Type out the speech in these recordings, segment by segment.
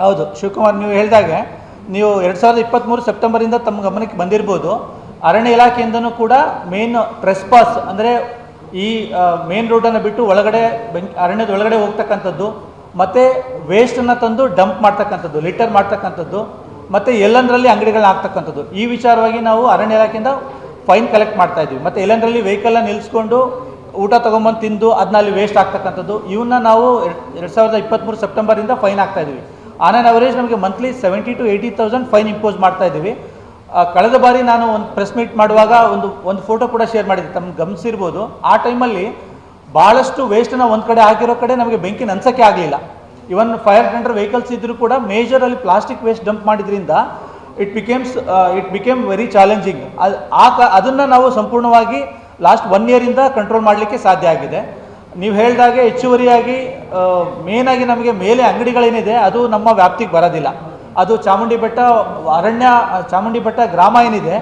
ಹೌದು ಶಿವಕುಮಾರ್, ನೀವು ಹೇಳಿದಾಗೆ ನೀವು 2023 ಸೆಪ್ಟೆಂಬರಿಂದ ತಮ್ಮ ಗಮನಕ್ಕೆ ಬಂದಿರ್ಬೋದು. ಅರಣ್ಯ ಇಲಾಖೆಯಿಂದನೂ ಕೂಡ ಮೇನ್ ಟ್ರೆಸ್ಪಾಸ್ ಅಂದರೆ ಈ ಮೇನ್ ರೋಡನ್ನು ಬಿಟ್ಟು ಒಳಗಡೆ ಅರಣ್ಯದ ಒಳಗಡೆ ಹೋಗ್ತಕ್ಕಂಥದ್ದು, ಮತ್ತು ವೇಸ್ಟನ್ನು ತಂದು ಡಂಪ್ ಮಾಡ್ತಕ್ಕಂಥದ್ದು, ಲಿಟರ್ ಮಾಡ್ತಕ್ಕಂಥದ್ದು, ಮತ್ತು ಎಲ್ಲಂದರಲ್ಲಿ ಅಂಗಡಿಗಳನ್ನ ಹಾಕ್ತಕ್ಕಂಥದ್ದು, ಈ ವಿಚಾರವಾಗಿ ನಾವು ಅರಣ್ಯ ಇಲಾಖೆಯಿಂದ ಫೈನ್ ಕಲೆಕ್ಟ್ ಮಾಡ್ತಾ ಇದ್ವಿ. ಮತ್ತು ಎಲ್ಲಂದರಲ್ಲಿ ವೆಹಿಕಲ್ನ ನಿಲ್ಲಿಸ್ಕೊಂಡು ಊಟ ತೊಗೊಂಬಂದು ತಿಂದು ಅದನ್ನ ಅಲ್ಲಿ ವೇಸ್ಟ್ ಆಗ್ತಕ್ಕಂಥದ್ದು, ಇವನ್ನ ನಾವು 2023 ಸೆಪ್ಟೆಂಬರಿಂದ ಫೈನ್ ಆಗ್ತಾ ಇದ್ವಿ. ಆನ್ ಆನ್ ಅವರೇಜ್ ನಮಗೆ ಮಂತ್ಲಿ 70,000 to 80,000 ಫೈನ್ ಇಂಪೋಸ್ ಮಾಡ್ತಾ ಇದ್ದೀವಿ. ಕಳೆದ ಬಾರಿ ನಾನು ಒಂದು ಪ್ರೆಸ್ ಮೀಟ್ ಮಾಡುವಾಗ ಒಂದು ಫೋಟೋ ಕೂಡ ಶೇರ್ ಮಾಡಿದ್ದೆ, ತಮ್ಗೆ ಗಮನಿಸಿರ್ಬೋದು. ಆ ಟೈಮಲ್ಲಿ ಭಾಳಷ್ಟು ವೇಸ್ಟನ್ನು ಒಂದು ಕಡೆ ಹಾಕಿರೋ ಕಡೆ ನಮಗೆ ಬೆಂಕಿ ನನ್ಸೋಕ್ಕೆ ಆಗಲಿಲ್ಲ. ಇವನ್ ಫೈರ್ ಟೆಂಡರ್ ವೆಹಿಕಲ್ಸ್ ಇದ್ದರೂ ಕೂಡ ಮೇಜರಲ್ಲಿ ಪ್ಲಾಸ್ಟಿಕ್ ವೇಸ್ಟ್ ಡಂಪ್ ಮಾಡಿದ್ರಿಂದ ಇಟ್ ಬಿಕೇಮ್ ವೆರಿ ಚಾಲೆಂಜಿಂಗ್. ಅದನ್ನು ನಾವು ಸಂಪೂರ್ಣವಾಗಿ ಲಾಸ್ಟ್ 1 ಇಯರಿಂದ ಕಂಟ್ರೋಲ್ ಮಾಡಲಿಕ್ಕೆ ಸಾಧ್ಯ ಆಗಿದೆ. ನೀವು ಹೇಳಿದಾಗೆ ಹೆಚ್ಚುವರಿಯಾಗಿ ಮೇನಾಗಿ ನಮಗೆ ಮೇಲೆ ಅಂಗಡಿಗಳೇನಿದೆ ಅದು ನಮ್ಮ ವ್ಯಾಪ್ತಿಗೆ ಬರೋದಿಲ್ಲ. ಅದು ಚಾಮುಂಡಿ ಬೆಟ್ಟ ಗ್ರಾಮ ಏನಿದೆ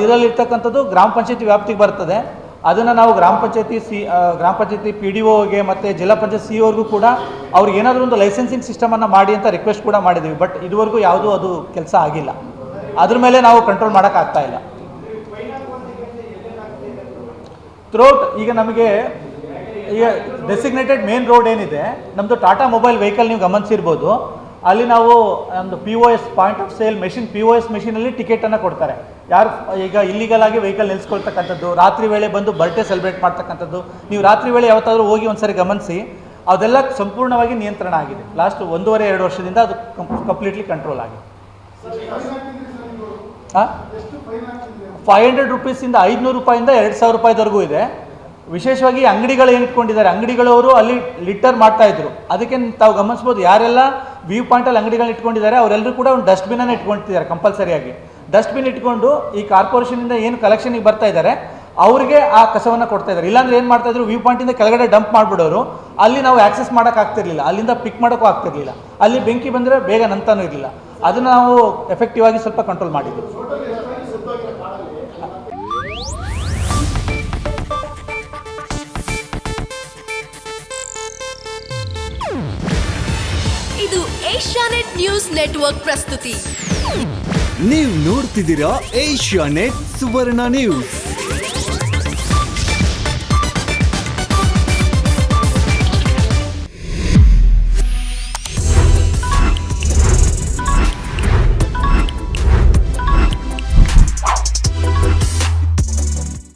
ಇದರಲ್ಲಿರ್ತಕ್ಕಂಥದ್ದು ಗ್ರಾಮ ಪಂಚಾಯತಿ ವ್ಯಾಪ್ತಿಗೆ ಬರ್ತದೆ. ಅದನ್ನು ನಾವು ಗ್ರಾಮ ಪಂಚಾಯತಿ PDOಗೆ ಮತ್ತು ಜಿಲ್ಲಾ ಪಂಚಾಯತ್ CO ಕೂಡ ಅವ್ರಿಗೆ ಏನಾದರೂ ಒಂದು ಲೈಸೆನ್ಸಿಂಗ್ ಸಿಸ್ಟಮನ್ನು ಮಾಡಿ ಅಂತ ರಿಕ್ವೆಸ್ಟ್ ಕೂಡ ಮಾಡಿದ್ದೀವಿ. ಬಟ್ ಇದುವರೆಗೂ ಯಾವುದೂ ಅದು ಕೆಲಸ ಆಗಿಲ್ಲ. ಅದ್ರ ಮೇಲೆ ನಾವು ಕಂಟ್ರೋಲ್ ಮಾಡೋಕ್ಕಾಗ್ತಾ ಇಲ್ಲ. ಥ್ರೋಟ್ ಈಗ ನಮಗೆ ಈಗ ಡೆಸಿಗ್ನೇಟೆಡ್ ಮೇನ್ ರೋಡ್ ಏನಿದೆ ನಮ್ಮದು ಟಾಟಾ ಮೊಬೈಲ್ ವೆಹಿಕಲ್ ನೀವು ಗಮನಿಸಿರ್ಬೋದು. ಅಲ್ಲಿ ನಾವು ಒಂದು POS point of sale machine POS ಮೆಷಿನಲ್ಲಿ ಟಿಕೆಟನ್ನು ಕೊಡ್ತಾರೆ. ಯಾರು ಈಗ ಇಲ್ಲಿಗಲ್ ಆಗಿ ವೆಹಿಕಲ್ ನಿಲ್ಲಿಸ್ಕೊಳ್ತಕ್ಕಂಥದ್ದು, ರಾತ್ರಿ ವೇಳೆ ಬಂದು ಬರ್ಡೇ ಸೆಲೆಬ್ರೇಟ್ ಮಾಡ್ತಕ್ಕಂಥದ್ದು, ನೀವು ರಾತ್ರಿ ವೇಳೆ ಯಾವತ್ತಾದರೂ ಹೋಗಿ ಒಂದ್ಸರಿ ಗಮನಿಸಿ, ಅದೆಲ್ಲ ಸಂಪೂರ್ಣವಾಗಿ ನಿಯಂತ್ರಣ ಆಗಿದೆ. ಲಾಸ್ಟ್ 1.5-2 ವರ್ಷದಿಂದ ಅದು ಕಂಪ್ಲೀಟ್ಲಿ ಕಂಟ್ರೋಲ್ ಆಗಿದೆ. 500 ರೂಪೀಸಿಂದ 500 ರೂಪಾಯಿಂದ 2,000 ರೂಪಾಯಿವರೆಗೂ ಇದೆ. ವಿಶೇಷವಾಗಿ ಅಂಗಡಿಗಳು ಏನು ಇಟ್ಕೊಂಡಿದ್ದಾರೆ, ಅಂಗಡಿಗಳವರು ಅಲ್ಲಿ ಲಿಟರ್ ಮಾಡ್ತಾ ಇದ್ರು. ಅದಕ್ಕೆ ತಾವು ಗಮನಿಸ್ಬೋದು, ಯಾರೆಲ್ಲ ವ್ಯೂ ಪಾಯಿಂಟಲ್ಲಿ ಅಂಗಡಿಗಳನ್ನ ಇಟ್ಕೊಂಡಿದ್ದಾರೆ ಅವರೆಲ್ಲರೂ ಕೂಡ ಒಂದು ಡಸ್ಟ್ಬಿನನ್ನು ಇಟ್ಕೊಳ್ತಿದ್ದಾರೆ. ಕಂಪಲ್ಸರಿಯಾಗಿ ಡಸ್ಟ್ಬಿನ್ ಇಟ್ಕೊಂಡು ಈ ಕಾರ್ಪೊರೇಷನಿಂದ ಏನು ಕಲೆಕ್ಷನಿಗೆ ಬರ್ತಾ ಇದ್ದಾರೆ ಅವರಿಗೆ ಆ ಕಸವನ್ನು ಕೊಡ್ತಾ ಇದ್ದಾರೆ. ಇಲ್ಲಾಂದ್ರೆ ಏನು ಮಾಡ್ತಾ ಇದ್ರು, ವ್ಯೂ ಪಾಯಿಂಟಿಂದ ಕೆಳಗಡೆ ಡಂಪ್ ಮಾಡಿಬಿಡೋರು. ಅಲ್ಲಿ ನಾವು ಆಕ್ಸೆಸ್ ಮಾಡೋಕ್ಕಾಗ್ತಿರ್ಲಿಲ್ಲ, ಅಲ್ಲಿಂದ ಪಿಕ್ ಮಾಡೋಕ್ಕೂ ಆಗ್ತಿರ್ಲಿಲ್ಲ. ಅಲ್ಲಿ ಬೆಂಕಿ ಬಂದರೆ ಬೇಗ ನಂತಾನೂ ಇರಲಿಲ್ಲ. ಅದನ್ನು ನಾವು ಎಫೆಕ್ಟಿವ್ ಆಗಿ ಸ್ವಲ್ಪ ಕಂಟ್ರೋಲ್ ಮಾಡಿದ್ವಿ. ಇದು ಏಷ್ಯಾನೆಟ್ ನ್ಯೂಸ್ ನೆಟ್ವರ್ಕ್ ಪ್ರಸ್ತುತಿ. ನೀವು ನೋಡ್ತಿದ್ದೀರಾ ಏಷ್ಯಾನೆಟ್ ಸುವರ್ಣ ನ್ಯೂಸ್.